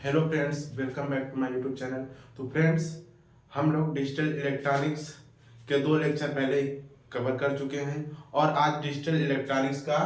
Hello friends, welcome back to my YouTube channel. तो friends, हम लोग डिजिटल इलेक्ट्रॉनिक्स के 2 लेक्चर पहले ही कवर कर चुके हैं और आज डिजिटल इलेक्ट्रॉनिक्स का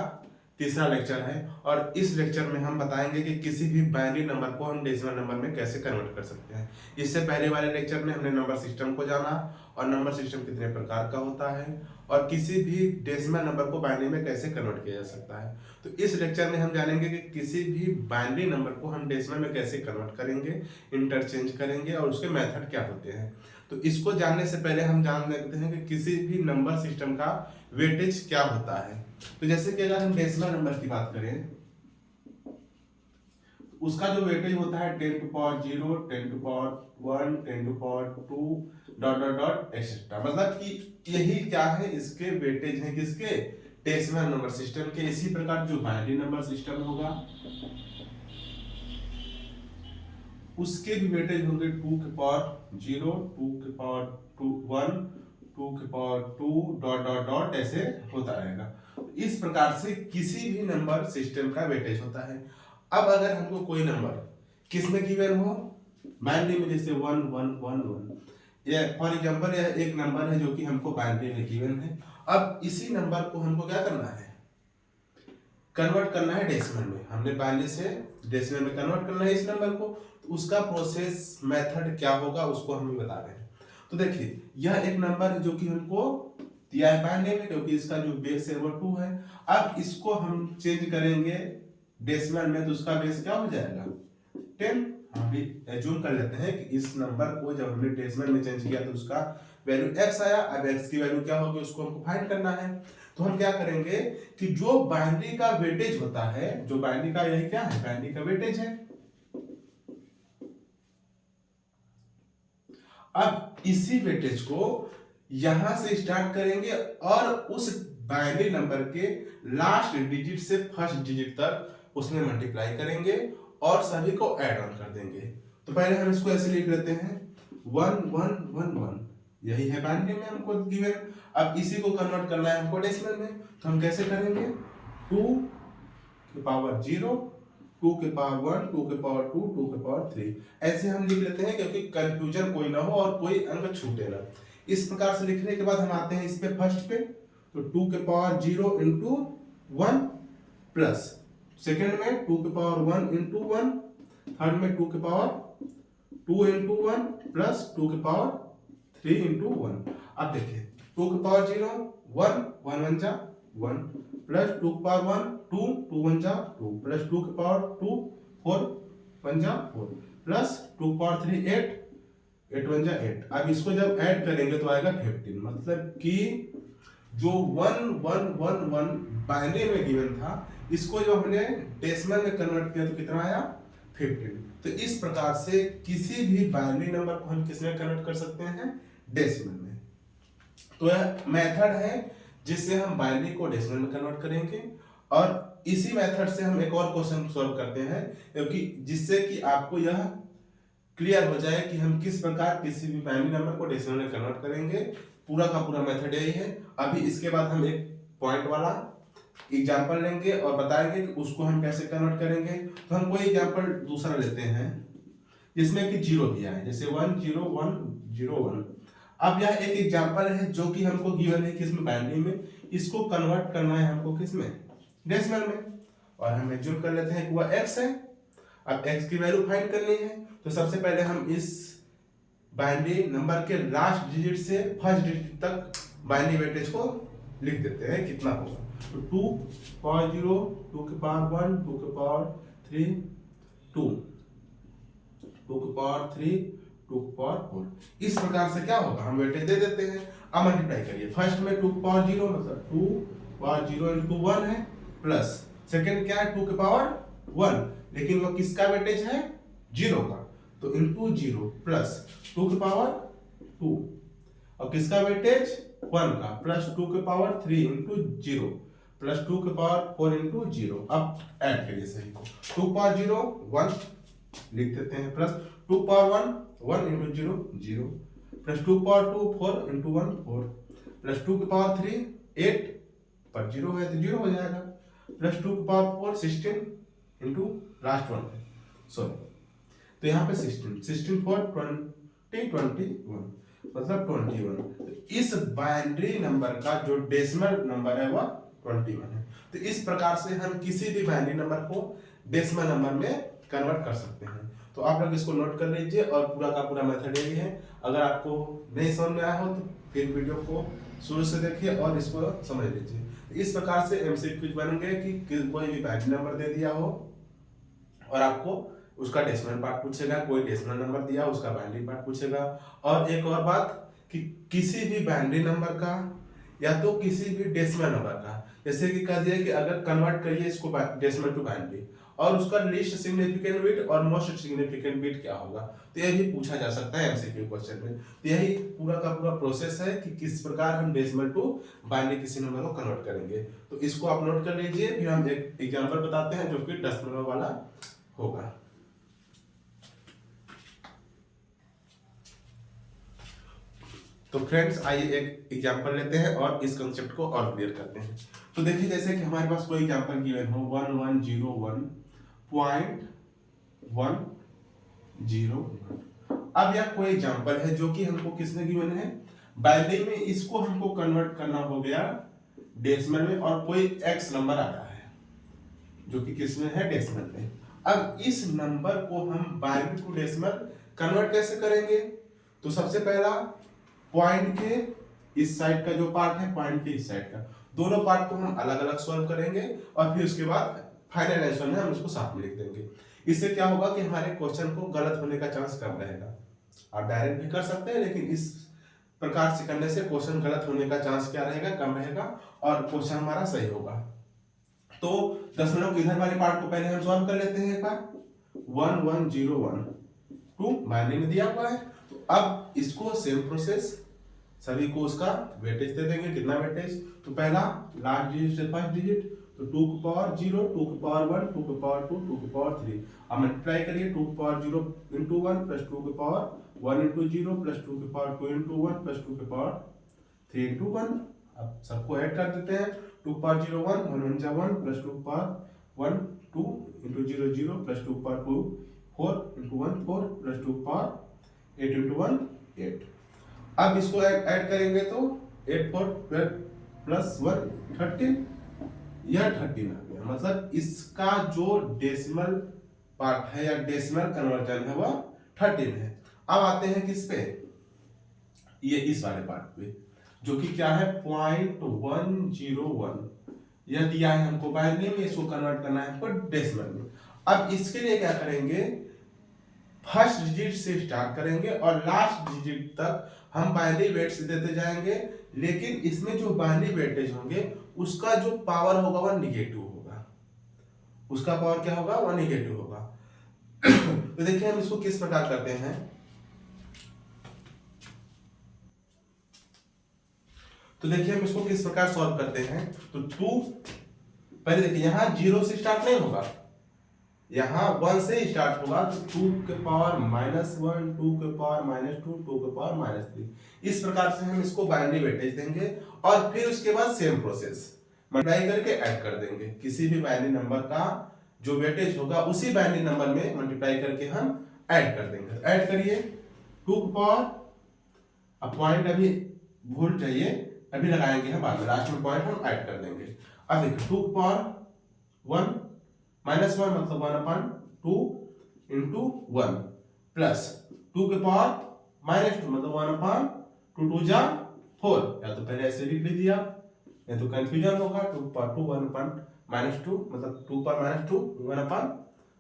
तीसरा लेक्चर है। और इस लेक्चर में हम बताएंगे कि किसी भी बाइनरी नंबर को हम डेसिमल नंबर में कैसे कन्वर्ट कर सकते हैं। इससे पहले वाले लेक्चर में हमने नंबर सिस्टम को जाना और नंबर सिस्टम कितने प्रकार का होता है और किसी भी डेसिमल नंबर को बाइनरी में कैसे कन्वर्ट किया जा सकता है। तो इस लेक्चर में हम जानेंगे कि किसी भी बाइनरी नंबर को हम डेसिमल में कैसे कन्वर्ट करेंगे, इंटरचेंज करेंगे और उसके मेथड क्या होते हैं। तो इसको जानने से पहले हम जान लेते हैं कि किसी भी नंबर सिस्टम का वेटेज क्या होता है। तो जैसे कि अगर हम डेसिमल नंबर की बात करें, उसका जो वेटेज होता है 10 to power 0, 10 to power 1, 10 to power 2 dot dot dot etcetera. मतलब कि यही क्या है, इसके वेटेज है किसके, डेसिमल नंबर सिस्टम के। इसी प्रकार जो बाइनरी नंबर सिस्टम होगा उसके भी वेटेज होंगे 2 के पावर 0, 2 के पावर 1, 2 के पावर 2 डॉट डॉट डॉट ऐसे होता रहेगा। इस प्रकार से किसी भी नंबर सिस्टम का वेटेज होता है। अब अगर हमको कोई नंबर किसमें गिवन हो, बाइनरी में, जैसे 1 1 1 1, या फॉर एग्जांपल यह एक नंबर है जो कि हमको बाइनरी में गिवन है। अब इसी नंबर को हमको क्या करना है, कन्वर्ट करना है डेसिमल में। हमने बाइनरी से डेसिमल में कन्वर्ट करना है इस नंबर को। तो उसका प्रोसेस मेथड क्या होगा उसको हम बता रहे हैं। तो देखिए, यह एक नंबर है जो कि हमको दिया है बाइनरी में, क्योंकि इसका जो बेस है वो 2 है। अब इसको हम चेंज करेंगे डेसिमल में, तो उसका बेस क्या हो जाएगा, 10। हम भी एज्यूम कर लेते हैं कि इस नंबर को जब हमने डेसिमल में चेंज किया तो उसका वैल्यू x आया। अब x की वैल्यू क्या होगी उसको हमको फाइंड करना है। तो हम क्या करेंगे कि जो बाइनरी का वेटेज होता है, जो बाइनरी का, यही क्या है, बाइनरी का वेटेज है। अब इसी वेटेज को यहां से स्टार्ट करेंगे और उस बाइनरी नंबर के लास्ट डिजिट से फर्स्ट डिजिट तक उसमें मल्टीप्लाई करेंगे और सभी को ऐड ऑन कर देंगे। तो पहले हम इसको ऐसे लिख लेते हैं 1 1 1 1, यही है बाइनरी में हमको गिवन। अब इसी को कन्वर्ट करना है हमको डेसिमल में, तो हम कैसे करेंगे, 2 के पावर 0, 2 के पावर 1, 2 के पावर 2, 2 के पावर 3, ऐसे हम लिख लेते हैं क्योंकि कंफ्यूजन कोई ना हो और कोई अंक छूटे ना। इस प्रकार से लिखने के बाद हम आते हैं इस पे फर्स्ट पे, तो 2 के पावर 0 इंटू 1 प्लस सेकेंड में 2 के पावर 1 इंटू 1, थर्ड में 2 के पावर 2 इंटू 1 प्लस 2 के पावर 3 इंटू 1। अब देखिए 2 के पावर 0 1, 1 1 जा 1, प्लस 2 के पावर 1 2, 2 1 जा 2, प्लस 2 के पावर 2 4 1 जा 4, प्लस 2 के पावर 3 8, 8 1 जा 8। अब इसको जब ऐड करेंगे तो आएगा 15। मतलब कि जो 1 1 1 1 बाइनरी में गिवन था, इसको जो हमने डेसिमल में कन्वर्ट किया तो कितना आया, 15। तो इस प्रकार से किसी भी बाइनरी नंबर को हम किस में कन्वर्ट कर सकते हैं, डेसिमल में। तो यह मेथड है जिससे हम बाइनरी को डेसिमल में कन्वर्ट करेंगे। और इसी मेथड से हम एक और क्वेश्चन सॉल्व करते हैं, क्योंकि जिससे कि आपको यह क्लियर हो जाए कि हम किस प्रकार किसी भी बाइनरी नंबर को डेसिमल में कन्वर्ट करेंगे। पूरा का पूरा मेथड यही है। अभी इसके बाद हम एक पॉइंट वाला एग्जाम्पल लेंगे और बताएंगे कि उसको हम कैसे कन्वर्ट करेंगे। तो हम कोई एग्जाम्पल दूसरा लेते हैं जिसमें कि 0 दिया है, जैसे 1 0 1 0 1। अब यह एक एग्जाम्पल है जो कि हमको गिवन है किसमें, बाइनरी में। इसको कन्वर्ट करना है हमको किसमें, डेसिमल में। और हम एज्यूम कर लेते हैं कि वह x है। अब x की वैल्यू फाइंड करनी है, तो सबसे पहले हम इस बाइनरी नंबर के लास्ट डिजिट से फर्स्ट डिजिट तक बाइनरी वेटेज को लिख देते हैं कितना होगा। तो 2 पावर 0, 2 के पावर 1, 2 के पावर 3 2, 2 के पावर 3, 2 के पावर 4। इस प्रकार से क्या होगा, हम वेटेज दे देते हैं। अब मल्टीप्लाई करिए, फर्स्ट में 2 के पावर 0 मतलब 2 पावर 0 इंटू 1 है, प्लस सेकेंड क्या है 2 के पावर 1, लेकिन वो किसका वेटेज है, 0 का, तो इंटू 0 प्लस 2 के पावर 2, और किसका वेटेज 1 का, प्लस 2 के पावर 3 इंटू 0 प्लस 2 के पावर 4 इंटू 0। अब ऐड करिए सही को, 2 पावर 0 1 लिख देते हैं, plus 2 power 1 1 into 0 0, plus 2 power 2 4 into 1 4, plus 2 के पावर 3 8 पर 0 है तो 0 हो जाएगा, प्लस 2 के power 4 16 into last one, sorry तो यहाँ पे 16 4 20 21 मतलब 21। तो इस बाइनरी नंबर का जो डेसिमल नंबर है वह 21 है। तो इस प्रकार से हम किसी भी बाइनरी नंबर को डेसिमल नंबर में कन्वर्ट कर सकते हैं। तो आप लोग इसको नोट कर लीजिए और पूरा का पूरा मेथड यही है। अगर आपको नहीं समझ में आया हो तो फिर वीडियो को शुरू से देखिए और इसको समझ लीजिए। तो इस प्रकार से एमसीक्यूज बनेंगे कि कोई भी बाइनरी नंबर दे दिया हो और आपको उसका डेसिमल पार्ट पूछेगा, कोई डेसिमल नंबर दिया उसका बाइनरी पार्ट पूछेगा। और एक और बात कि किसी भी बाइनरी नंबर का या तो किसी भी डेसिमल नंबर का, जैसे कि कह दिया कि अगर कन्वर्ट करिए इसको डेसिमल टू बाइनरी और उसका लीस्ट सिग्निफिकेंट बिट और मोस्ट सिग्निफिकेंट बिट क्या होगा, तो यह भी पूछा जा सकता है एमसीक्यू क्वेश्चन में। तो यही पूरा का पूरा प्रोसेस है कि किस प्रकार हम डेसिमल टू बाइनरी किसी नंबर को कन्वर्ट करेंगे। तो इसको आप नोट कर लीजिए, फिर हम एक एग्जांपल बताते हैं जो कि दशमलव वाला होगा। तो फ्रेंड्स आइए एक एग्जांपल लेते हैं और इस कंसेप्ट को और क्लियर करते हैं। तो देखिए जैसे कि हमारे पास कोई एग्जांपल गिवन हो 1101.101। अब यह कोई एग्जांपल है जो कि हमको किसने गिवन है, बाइनरी में। इसको हमको कन्वर्ट करना हो गया डेसिमल में और कोई x नंबर आ रहा है जो कि किसमें है, डेसिमल में। अब इस नंबर को हम बाइनरी टू डेसिमल कन्वर्ट कैसे करेंगे, तो सबसे पहला पॉइंट के इस साइड का जो पार्ट है, पॉइंट के इस साइड का, दोनों पार्ट को हम अलग अलग सॉल्व करेंगे और फिर उसके बाद फाइनल आंसर में हम इसको साथ में लिख देंगे। इससे क्या होगा कि हमारे क्वेश्चन को गलत होने का चांस कम रहेगा। आप डायरेक्ट भी कर सकते हैं लेकिन इस प्रकार से करने से क्वेश्चन गलत होने का चांस क्या रहेगा, कम रहेगा और क्वेश्चन हमारा सही होगा। तो दशमलव की इधर वाले पार्ट को पहले हम सॉल्व कर लेते हैं एक बार। 1101 बाइनरी में दिया हुआ है। तो अब इसको सेम प्रोसेस सभी को उसका वेटेज दे देंगे। कितना वेटेज, तो पहला लास्ट डिजिट से फर्स्ट डिजिट, तो 2 की पावर 0, 2 की पावर 1, 2 की पावर 2, 2 की पावर 3। अब मल्टीप्लाई करिए 2 की पावर 0 इंटू 1 प्लस 2 की पावर 1 इंटू 0 प्लस 2 की पावर 2 इंटू 1 प्लस 2 की पावर 3 इंटू 1। अब सबको ऐड कर देते हैं। 2 की पावर 0 1, 1 1 जा 1 प्लस 2 की पावर 1 2 इंटू 0 0 प्लस 2 की पावर 2 4 इंटू 1 4 प्लस 2 की पावर 8 इंटू 1 8। अब इसको ऐड करेंगे तो 8 4 12 प्लस 1 13, यह 13 आ गया। मतलब इसका जो डेसिमल पार्ट है या डेसिमल कन्वर्जन है वह 13 है। अब आते हैं किस पे, ये इस वाले पार्ट पे जो कि क्या है 0.101। यह दिया है हमको बाइनरी में, इसको कन्वर्ट करना है हमको डेसिमल में। अब इसके लिए क्या करेंगे, फर्स्ट डिजिट से स्टार्ट करेंगे और लास्ट डिजिट तक हम बाइनरी वेट्स देते जाएंगे। लेकिन इसमें जो बाइनरी वेटेज होंगे उसका जो पावर होगा वह निगेटिव होगा। उसका पावर क्या होगा, वह निगेटिव होगा। तो देखिए हम इसको किस प्रकार करते हैं। तो देखिए हम इसको किस प्रकार सॉल्व करते हैं। तो 2 पहले देखिए यहाँ 0 से स्टार्ट नहीं होगा, यहाँ 1 से स्टार्ट होगा। तो 2 के पावर -1, 2 के पावर -2, 2 के पावर -3। इस प्रकार से हम इसको बाइनरी वेटेज देंगे और फिर उसके बाद सेम प्रोसेस मल्टीप्लाई करके ऐड कर देंगे। किसी भी बाइनरी नंबर का जो वेटेज होगा उसी बाइनरी नंबर में मल्टीप्लाई करके हम ऐड कर देंगे। ऐड करिए 2 के पावर, अब पॉइंट अभी भूल जाइए, अभी लगाएंगे हम बाद में, लास्ट में पॉइंट हम ऐड कर देंगे। अब देखिए 2 के पावर 1 -1 मतलब 1/2 इंटू 1 प्लस 2 के पावर -2 मतलब 1/2 2 जा 4। या तो पहले ऐसे लिख लीजिए आप, नहीं तो कंफ्यूजन होगा। 2 की पावर 2 1/2 मतलब 2 की पावर -2 1/2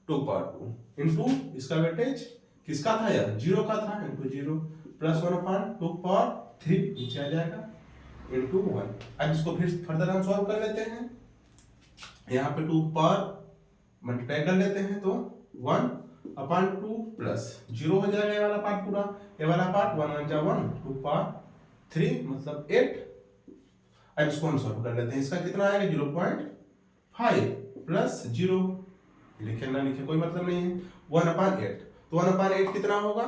की पावर 2 इंटू इसका वेटेज किसका था, यार 0 का था, इंटू 0 प्लस 1/2 की पावर 3 नीचे आ जाएगा इंटू 1। अब इसको फिर फर्दर हम सॉल्व कर लेते हैं। यहाँ पे 2 की पावर मल्टीप्लाई कर लेते हैं तो 1/2 प्लस 0 हो जाएगा ये वाला पार्ट पूरा, ये वाला पार्ट 1 1 जा 1 2 पावर 3 मतलब 8। अब इसको हम सॉल्व कर लेते हैं। इसका कितना आएगा 0.5 प्लस 0, लिखे ना लिखे कोई मतलब नहीं है, 1/8। तो 1/8 कितना होगा,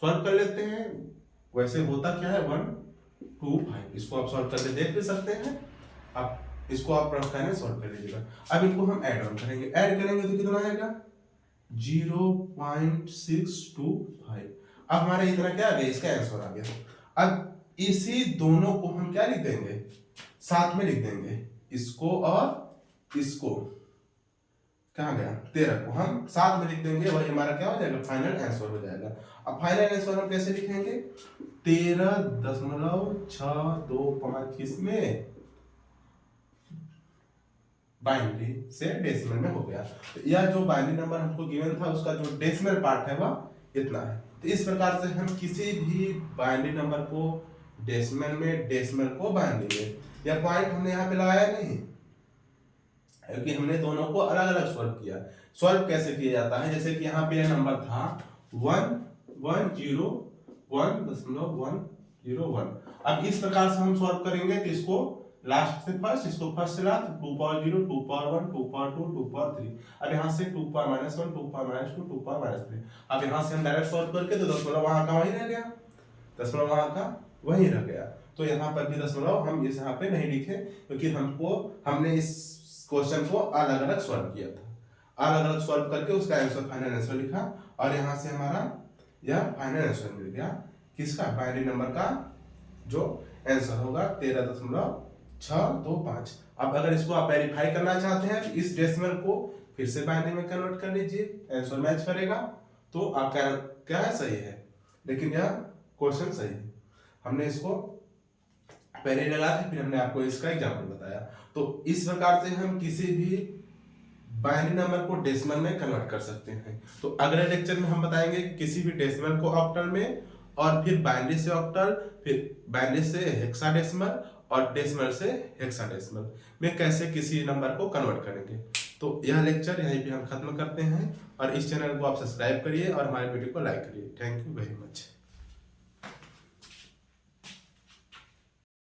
सॉल्व कर लेते हैं। वैसे होता क्या है 125। इसको आप सॉल्व करके देख भी सकते हैं। अब इसको आप रफ करके सॉल्व कर लीजिएगा। अब इनको हम ऐड ऑन करेंगे, ऐड करेंगे तो कितना आएगा 0.625। अब हमारा इतना क्या आ गया, इसका आंसर आ गया। अब इसी दोनों को हम क्या लिख देंगे, साथ में लिख देंगे, इसको और इसको, कहाँ गया 13 को हम साथ में लिख देंगे, वही हमारा क्या हो जाएगा, फाइनल आंसर हो जाएगा। अब फाइनल आंसर हम कैसे लिखेंगे, 13.625 किसमें, बाइनरी से डेसिमल में हो गया। तो यह जो बाइनरी नंबर हमको गिवन था उसका जो डेसिमल पार्ट है वह इतना है। तो इस प्रकार से हम किसी भी बाइनरी नंबर को डेसिमल में, डेसिमल को बाइनरी में, यह पॉइंट हमने यहाँ पे लगाया नहीं, क्योंकि हमने दोनों को अलग अलग सॉल्व किया। सॉल्व कैसे किया जाता है, जैसे कि यहाँ पे यह नंबर था 110.101। अब इस प्रकार से हम सॉल्व करेंगे कि इसको लास्ट से फर्स्ट, इसको फर्स्ट से last, 2 power 0, 2 power 1, 2 power 2, 2 power 3। अब यहाँ से 2 पावर -1, 2 पावर -2, 2 पावर -3। अब यहाँ से हम डायरेक्ट सॉल्व करके तो दशमलव वहां का वहीं रह गया, दशमलव वहां का वहीं रह गया। तो यहाँ पर भी दशमलव हम इस यहाँ पे नहीं लिखे, क्योंकि हमने इस क्वेश्चन को अलग अलग सॉल्व किया था। अलग अलग सॉल्व करके उसका आंसर, फाइनल आंसर लिखा, और यहाँ से हमारा यह फाइनल आंसर मिल गया किसका, बाइनरी नंबर का जो आंसर होगा 13.625। अब अगर इसको आप वेरीफाई करना चाहते हैं तो इस डेसिमल को फिर से बाइनरी में कन्वर्ट कर लीजिए, आंसर मैच करेगा तो आपका क्या है, सही है। लेकिन यह क्वेश्चन सही है, हमने इसको पहले लगा था, फिर हमने आपको इसका एग्जाम्पल बताया। तो इस प्रकार से हम किसी भी बाइनरी नंबर को डेसिमल में कन्वर्ट कर सकते हैं। तो अगले लेक्चर में हम बताएंगे कि किसी भी डेसिमल को ऑक्टल में, और फिर बाइनरी से ऑक्टल, फिर बाइनरी से हेक्साडेसिमल, और डेसिमल से हेक्साडेसिमल में कैसे किसी नंबर को कन्वर्ट करेंगे। तो यह लेक्चर यहीं पे हम खत्म करते हैं, और इस चैनल को आप सब्सक्राइब करिए और हमारे वीडियो को लाइक करिए। Thank you very much.